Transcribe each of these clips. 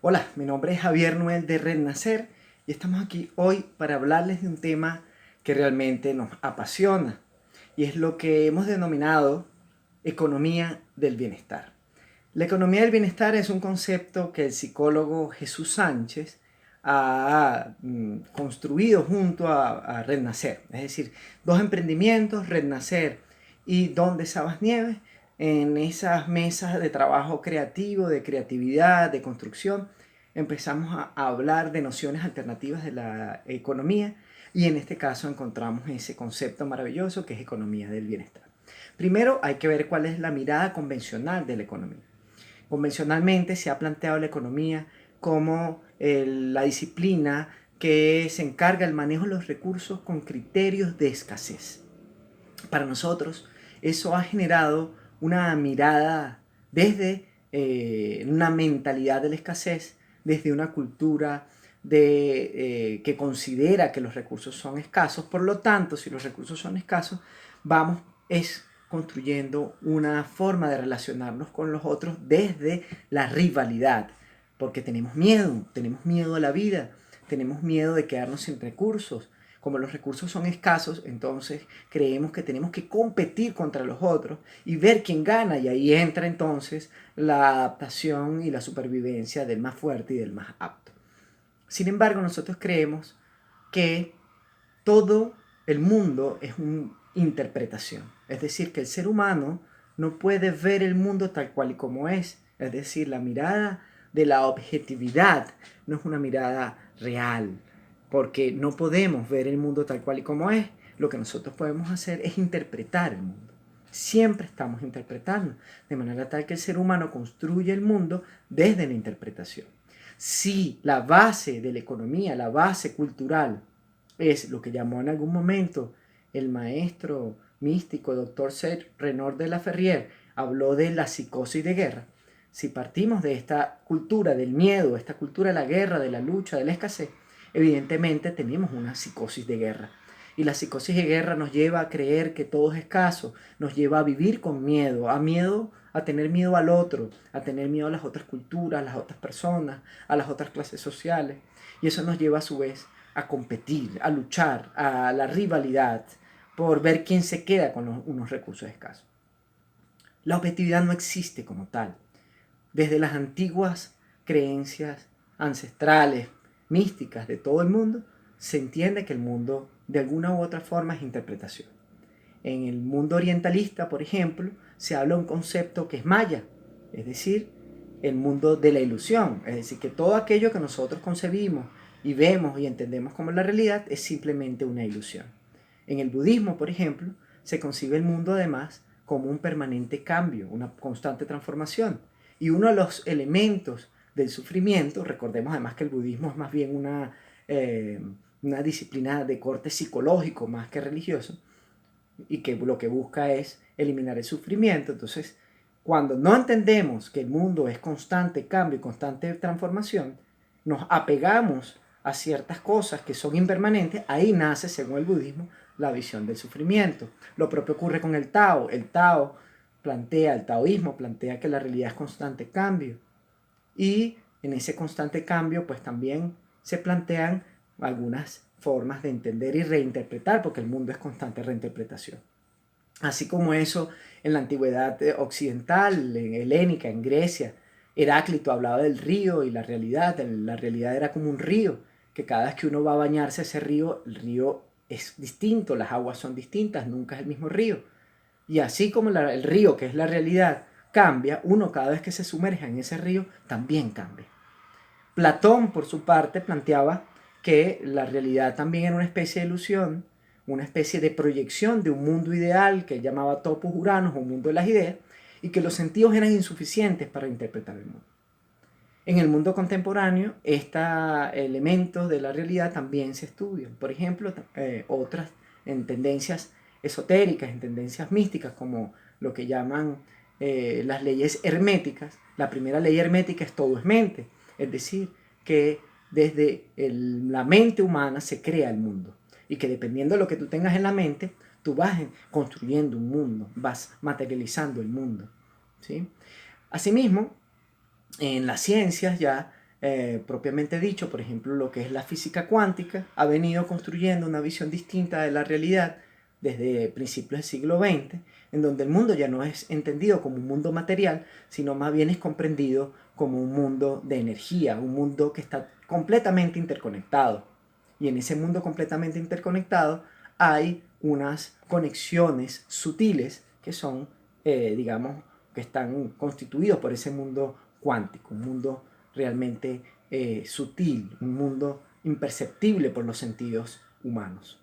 Hola, mi nombre es Javier Noel de Red Nacer y estamos aquí hoy para hablarles de un tema que realmente nos apasiona y es lo que hemos denominado economía del bienestar. La economía del bienestar es un concepto que el psicólogo Jesús Sánchez ha construido junto a Red Nacer, es decir, dos emprendimientos, Red Nacer y Don de Sabas Nieves, en esas mesas de trabajo creativo, de creatividad, de construcción, empezamos a hablar de nociones alternativas de la economía y en este caso encontramos ese concepto maravilloso que es economía del bienestar. Primero hay que ver cuál es la mirada convencional de la economía. Convencionalmente se ha planteado la economía como la disciplina que se encarga del manejo de los recursos con criterios de escasez. Para nosotros eso ha generado una mirada desde una mentalidad de la escasez, desde una cultura que considera que los recursos son escasos. Por lo tanto, si los recursos son escasos, vamos construyendo una forma de relacionarnos con los otros desde la rivalidad, porque tenemos miedo a la vida, tenemos miedo de quedarnos sin recursos. Como los recursos son escasos, entonces creemos que tenemos que competir contra los otros y ver quién gana. Y ahí entra entonces la adaptación y la supervivencia del más fuerte y del más apto. Sin embargo, nosotros creemos que todo el mundo es una interpretación. Es decir, que el ser humano no puede ver el mundo tal cual y como es. Es decir, la mirada de la objetividad no es una mirada real, porque no podemos ver el mundo tal cual y como es. Lo que nosotros podemos hacer es interpretar el mundo. Siempre estamos interpretando, de manera tal que el ser humano construye el mundo desde la interpretación. Si la base de la economía, la base cultural, es lo que llamó en algún momento el maestro místico doctor Serge Renard de la Ferrière, habló de la psicosis de guerra. Si partimos de esta cultura del miedo, esta cultura de la guerra, de la lucha, de la escasez, evidentemente tenemos una psicosis de guerra. Y la psicosis de guerra nos lleva a creer que todo es escaso, nos lleva a vivir con miedo, a tener miedo al otro, a tener miedo a las otras culturas, a las otras personas, a las otras clases sociales. Y eso nos lleva a su vez a competir, a luchar, a la rivalidad por ver quién se queda con unos recursos escasos. La objetividad no existe como tal. Desde las antiguas creencias ancestrales, místicas de todo el mundo, se entiende que el mundo de alguna u otra forma es interpretación. En el mundo orientalista, por ejemplo, se habla de un concepto que es maya, es decir, el mundo de la ilusión, es decir, que todo aquello que nosotros concebimos y vemos y entendemos como la realidad es simplemente una ilusión. En el budismo, por ejemplo, se concibe el mundo además como un permanente cambio, una constante transformación. Y uno de los elementos del sufrimiento, recordemos además que el budismo es más bien una disciplina de corte psicológico más que religioso, y que lo que busca es eliminar el sufrimiento. Entonces, cuando no entendemos que el mundo es constante cambio y constante transformación, nos apegamos a ciertas cosas que son impermanentes, ahí nace, según el budismo, la visión del sufrimiento. Lo propio ocurre con el Tao. El taoísmo plantea que la realidad es constante cambio. Y en ese constante cambio, pues también se plantean algunas formas de entender y reinterpretar, porque el mundo es constante reinterpretación. Así como eso en la antigüedad occidental, en helénica, en Grecia, Heráclito hablaba del río y la realidad era como un río, que cada vez que uno va a bañarse a ese río, el río es distinto, las aguas son distintas, nunca es el mismo río. Y así como el río, que es la realidad, cambia, uno cada vez que se sumerge en ese río, también cambia. Platón, por su parte, planteaba que la realidad también era una especie de ilusión, una especie de proyección de un mundo ideal que él llamaba topos uranos, un mundo de las ideas, y que los sentidos eran insuficientes para interpretar el mundo. En el mundo contemporáneo, estos elementos de la realidad también se estudian. Por ejemplo, otras en tendencias esotéricas, en tendencias místicas, como lo que llaman las leyes herméticas. La primera ley hermética es todo es mente, es decir, que desde la mente humana se crea el mundo y que dependiendo de lo que tú tengas en la mente, tú vas construyendo un mundo, vas materializando el mundo, ¿sí? Asimismo, en las ciencias ya propiamente dicho, por ejemplo, lo que es la física cuántica, ha venido construyendo una visión distinta de la realidad desde principios del siglo XX, en donde el mundo ya no es entendido como un mundo material, sino más bien es comprendido como un mundo de energía, un mundo que está completamente interconectado. Y en ese mundo completamente interconectado hay unas conexiones sutiles que son, digamos, que están constituidos por ese mundo cuántico, un mundo realmente sutil, un mundo imperceptible por los sentidos humanos.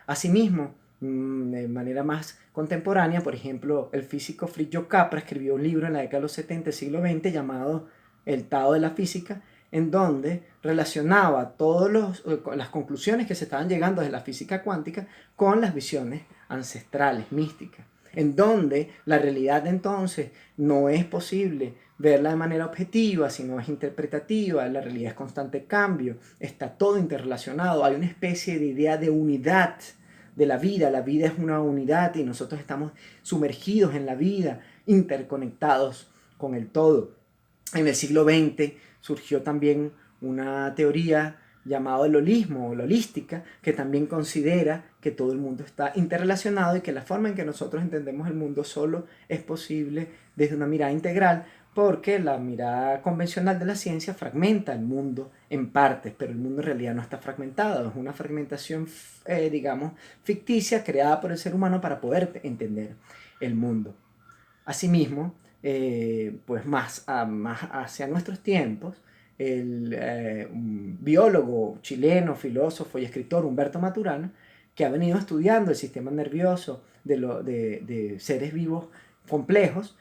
Asimismo, de manera más contemporánea, por ejemplo, el físico Fritjof Capra escribió un libro en la década de los 70 del siglo XX llamado El Tao de la Física, en donde relacionaba todas las conclusiones que se estaban llegando de la física cuántica con las visiones ancestrales, místicas, en donde la realidad entonces no es posible verla de manera objetiva, sino es interpretativa, la realidad es constante cambio, está todo interrelacionado, hay una especie de idea de unidad de la vida es una unidad y nosotros estamos sumergidos en la vida, interconectados con el todo. En el siglo XX surgió también una teoría llamada el holismo o la holística, que también considera que todo el mundo está interrelacionado y que la forma en que nosotros entendemos el mundo solo es posible desde una mirada integral, porque la mirada convencional de la ciencia fragmenta el mundo en partes, pero el mundo en realidad no está fragmentado, es una fragmentación, digamos, ficticia creada por el ser humano para poder entender el mundo. Asimismo, pues más hacia nuestros tiempos, un biólogo chileno, filósofo y escritor Humberto Maturana, que ha venido estudiando el sistema nervioso de seres vivos complejos,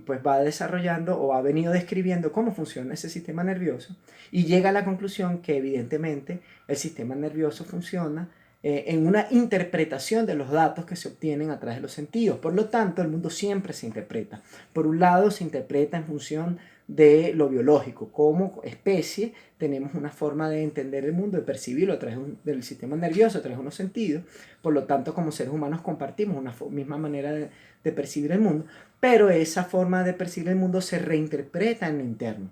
pues va desarrollando o ha venido describiendo cómo funciona ese sistema nervioso y llega a la conclusión que evidentemente el sistema nervioso funciona en una interpretación de los datos que se obtienen a través de los sentidos. Por lo tanto, el mundo siempre se interpreta. Por un lado, se interpreta en función de lo biológico. Como especie tenemos una forma de entender el mundo, de percibirlo a través del sistema nervioso, a través de unos sentidos. Por lo tanto, como seres humanos compartimos una misma manera de percibir el mundo, pero esa forma de percibir el mundo se reinterpreta en lo interno.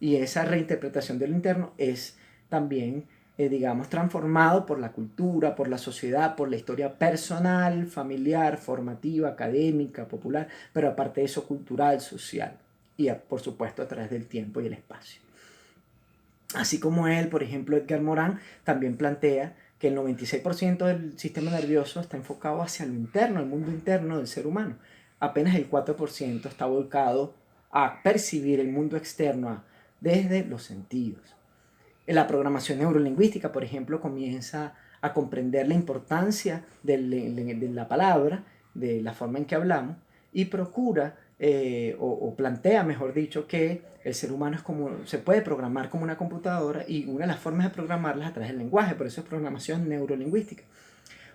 Y esa reinterpretación de lo interno es también, digamos, transformado por la cultura, por la sociedad, por la historia personal, familiar, formativa, académica, popular, pero aparte de eso, cultural, social y, por supuesto, a través del tiempo y el espacio. Así como él, por ejemplo, Edgar Morin también plantea que el 96% del sistema nervioso está enfocado hacia lo interno, el mundo interno del ser humano. Apenas el 4% está volcado a percibir el mundo externo desde los sentidos. La programación neurolingüística, por ejemplo, comienza a comprender la importancia de la palabra, de la forma en que hablamos, y procura, o plantea, mejor dicho, que el ser humano es como, se puede programar como una computadora y una de las formas de programarla es a través del lenguaje, por eso es programación neurolingüística.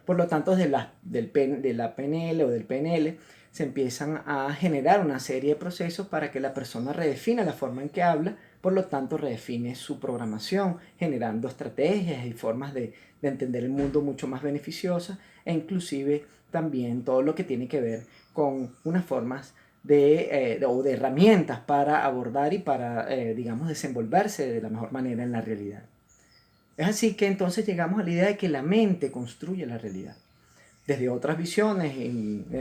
Por lo tanto, de la PNL o del PNL se empiezan a generar una serie de procesos para que la persona redefina la forma en que habla, por lo tanto redefine su programación, generando estrategias y formas de entender el mundo mucho más beneficiosas e inclusive también todo lo que tiene que ver con unas formas o de herramientas para abordar y para, digamos, desenvolverse de la mejor manera en la realidad. Es así que entonces llegamos a la idea de que la mente construye la realidad. Desde otras visiones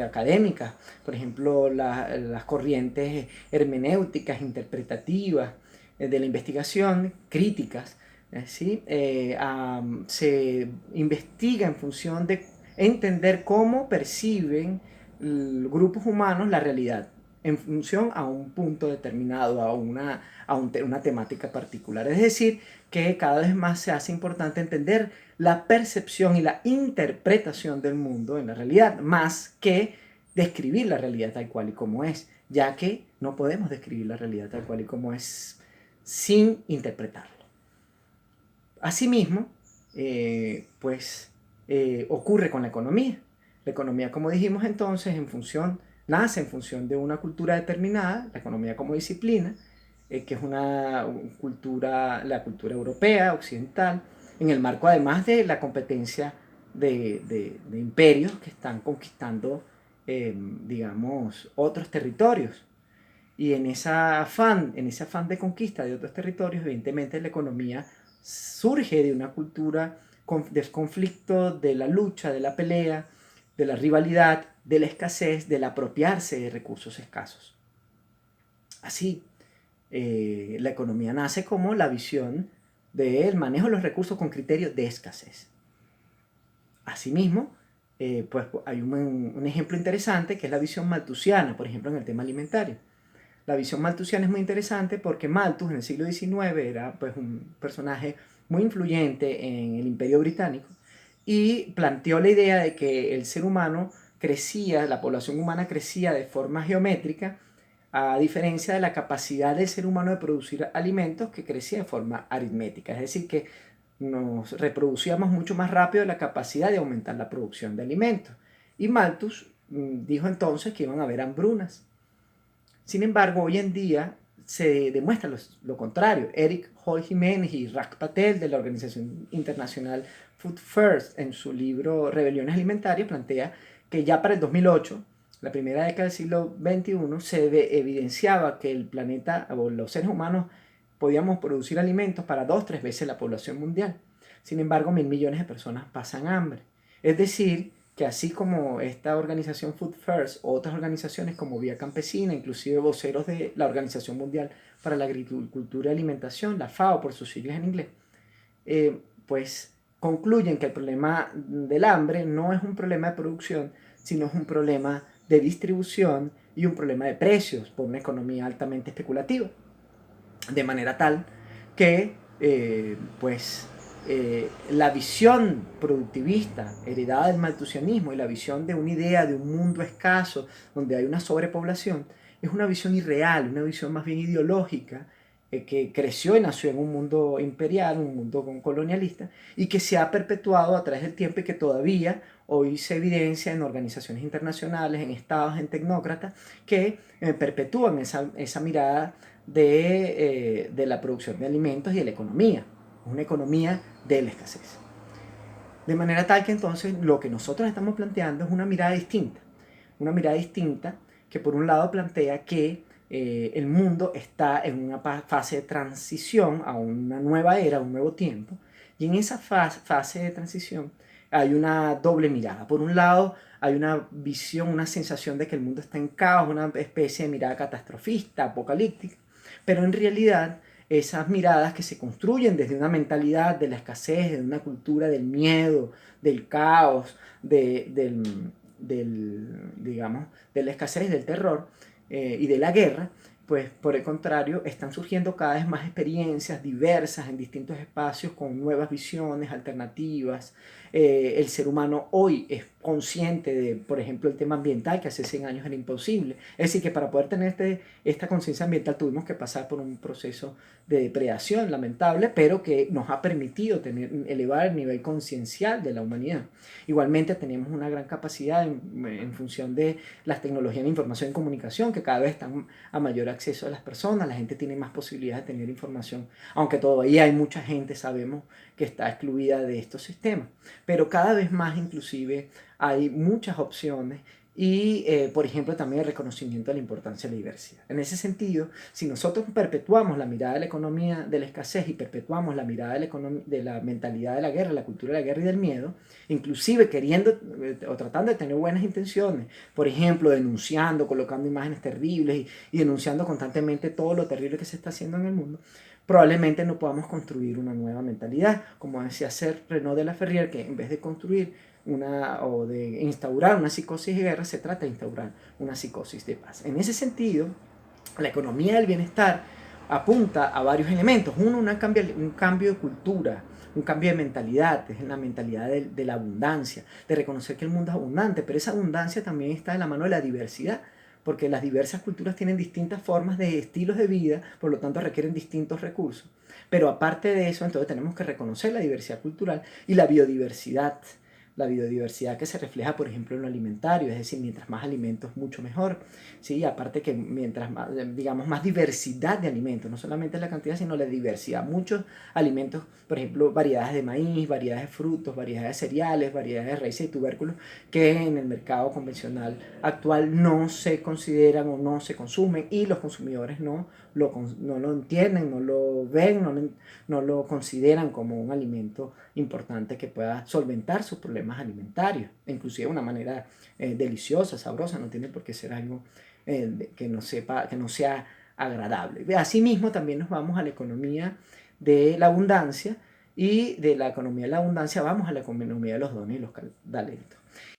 académicas, por ejemplo, las corrientes hermenéuticas, interpretativas, de la investigación, críticas, ¿sí? Se investiga en función de entender cómo perciben grupos humanos la realidad, en función a un punto determinado, a una temática particular. Es decir, que cada vez más se hace importante entender la percepción y la interpretación del mundo en la realidad, más que describir la realidad tal cual y como es, ya que no podemos describir la realidad tal cual y como es sin interpretarlo. Asimismo, ocurre con la economía. La economía, como dijimos entonces, nace en función de una cultura determinada, la economía como disciplina, que es la cultura europea, occidental, en el marco además de la competencia de imperios que están conquistando, digamos, otros territorios. Y en ese afán de conquista de otros territorios, evidentemente la economía surge de una cultura de conflicto, de la lucha, de la pelea, de la rivalidad, de la escasez, del apropiarse de recursos escasos. Así, la economía nace como la visión del manejo de los recursos con criterio de escasez. Asimismo, pues hay un ejemplo interesante que es la visión malthusiana, por ejemplo, en el tema alimentario. La visión malthusiana es muy interesante porque Malthus en el siglo XIX era pues, un personaje muy influyente en el Imperio Británico y planteó la idea de que el ser humano crecía, la población humana crecía de forma geométrica, a diferencia de la capacidad del ser humano de producir alimentos que crecía de forma aritmética. Es decir, que nos reproducíamos mucho más rápido la capacidad de aumentar la producción de alimentos. Y Malthus dijo entonces que iban a haber hambrunas. Sin embargo, hoy en día se demuestra lo contrario. Eric Hall Jiménez y Rak Patel de la Organización Internacional Food First en su libro Rebeliones Alimentarias plantea que ya para el 2008, la primera década del siglo XXI, se evidenciaba que el planeta o los seres humanos podíamos producir alimentos para 2-3 veces la población mundial. Sin embargo, 1.000 millones de personas pasan hambre. Es decir, que así como esta organización Food First, otras organizaciones como Vía Campesina, inclusive voceros de la Organización Mundial para la Agricultura y Alimentación, la FAO por sus siglas en inglés, pues concluyen que el problema del hambre no es un problema de producción, sino es un problema de distribución y un problema de precios por una economía altamente especulativa. De manera tal que la visión productivista heredada del malthusianismo y la visión de una idea de un mundo escaso donde hay una sobrepoblación es una visión irreal, una visión más bien ideológica que creció y nació en un mundo imperial, un mundo colonialista y que se ha perpetuado a través del tiempo y que todavía hoy se evidencia en organizaciones internacionales, en estados, en tecnócratas que perpetúan esa mirada de la producción de alimentos y de la economía, una economía de la escasez. De manera tal que entonces lo que nosotros estamos planteando es una mirada distinta que por un lado plantea que el mundo está en una fase de transición a una nueva era, a un nuevo tiempo, y en esa fase de transición hay una doble mirada. Por un lado, hay una visión, una sensación de que el mundo está en caos, una especie de mirada catastrofista, apocalíptica, pero en realidad esas miradas que se construyen desde una mentalidad de la escasez, de una cultura del miedo, del caos, digamos, de la escasez, del terror y de la guerra, pues por el contrario están surgiendo cada vez más experiencias diversas en distintos espacios con nuevas visiones, alternativas. El ser humano hoy es consciente de, por ejemplo, el tema ambiental, que hace 100 años era imposible. Es decir, que para poder tener esta conciencia ambiental tuvimos que pasar por un proceso de depredación lamentable, pero que nos ha permitido elevar el nivel conciencial de la humanidad. Igualmente tenemos una gran capacidad en función de las tecnologías de información y comunicación, que cada vez están a mayor acceso a las personas, la gente tiene más posibilidades de tener información, aunque todavía hay mucha gente, sabemos, que está excluida de estos sistemas, pero cada vez más inclusive hay muchas opciones y, por ejemplo, también el reconocimiento de la importancia de la diversidad. En ese sentido, si nosotros perpetuamos la mirada de la economía de la escasez y perpetuamos la mirada de la mentalidad de la guerra, la cultura de la guerra y del miedo, inclusive queriendo o tratando de tener buenas intenciones, por ejemplo, denunciando, colocando imágenes terribles y denunciando constantemente todo lo terrible que se está haciendo en el mundo, probablemente no podamos construir una nueva mentalidad, como decía Renaud de la Ferrière, que en vez de construir o de instaurar una psicosis de guerra, se trata de instaurar una psicosis de paz. En ese sentido, la economía del bienestar apunta a varios elementos. Uno, un cambio de cultura, un cambio de mentalidad, es la mentalidad de la abundancia, de reconocer que el mundo es abundante, pero esa abundancia también está de la mano de la diversidad, porque las diversas culturas tienen distintas formas de estilos de vida, por lo tanto requieren distintos recursos. Pero aparte de eso, entonces tenemos que reconocer la diversidad cultural y la biodiversidad la biodiversidad que se refleja, por ejemplo, en lo alimentario, es decir, mientras más alimentos, mucho mejor, ¿sí? Aparte que mientras más, digamos, más diversidad de alimentos, no solamente la cantidad, sino la diversidad, muchos alimentos, por ejemplo, variedades de maíz, variedades de frutos, variedades de cereales, variedades de raíces y tubérculos, que en el mercado convencional actual no se consideran o no se consumen y los consumidores no lo entienden, no lo ven, no lo consideran como un alimento importante que pueda solventar sus problemas alimentarios, inclusive de una manera deliciosa, sabrosa, no tiene por qué ser algo que no sea agradable. Asimismo, también nos vamos a la economía de la abundancia y de la economía de la abundancia vamos a la economía de los dones y los talentos.